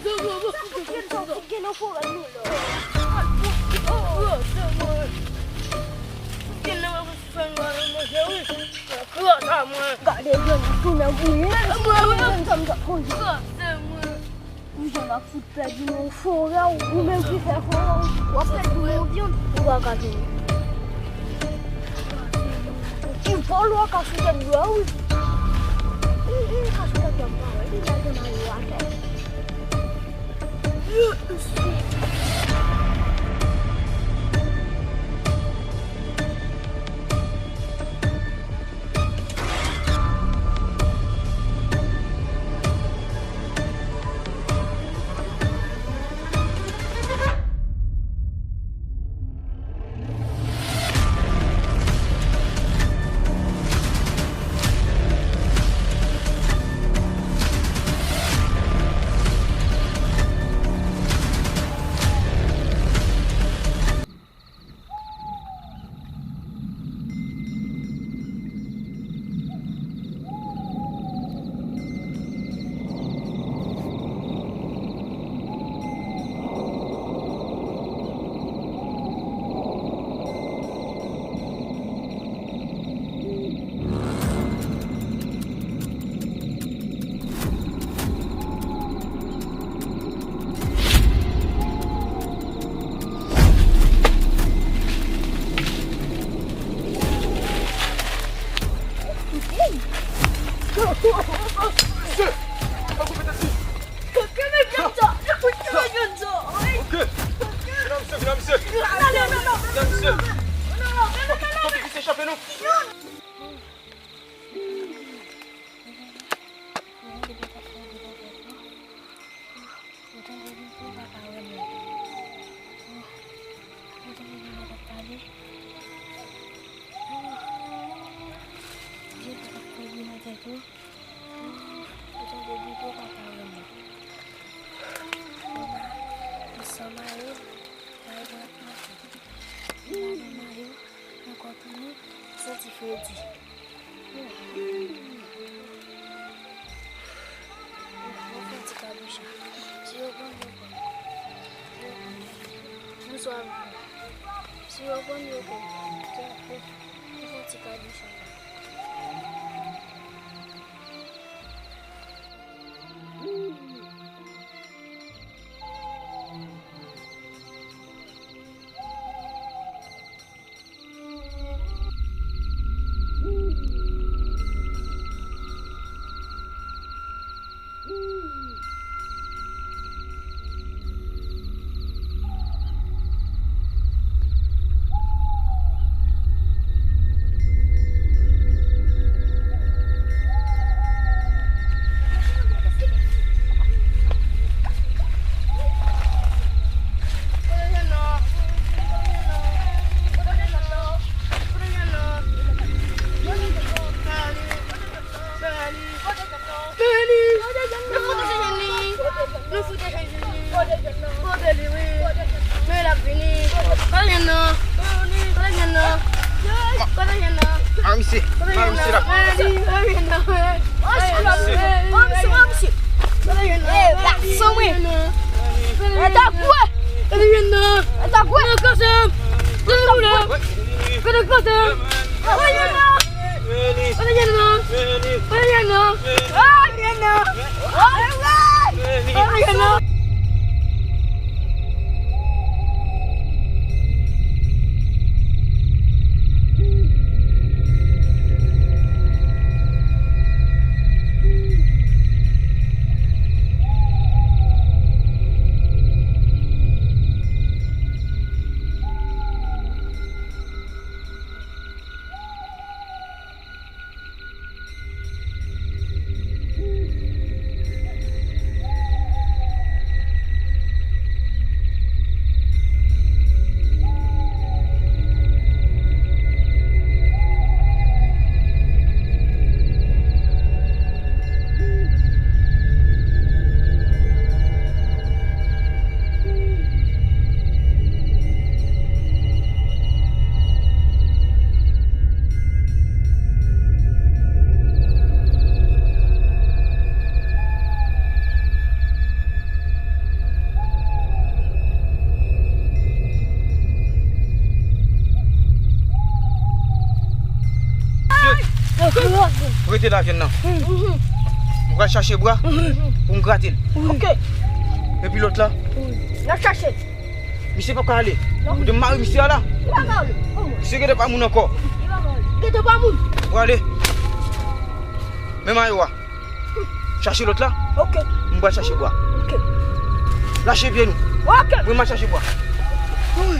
Che non può nulla. Che non può fare Gak ada yang aku nak buat. Macam tak kau. Jangan aku pergi nongkrong kau. Umur kita orang. Apa dulu dia? Dua kali. Info lu aku sudah dua. Ini aku sudah gambar. Ini ada mana ada. mettez la viande là. On va chercher bois pour me gratter. Ok. Et puis l'autre là, La chercher. monsieur pas aller. Vous de mari monsieur là. Il va mal. Monsieur qui n'est pas mon encore. Il va mal. Il est pas moun. Pour aller. Même aïwa. Cherchez l'autre là. Ok. On va chercher bois. Ok. Lâchez bien nous. Ok. Vous m'allez chercher bois. Oui.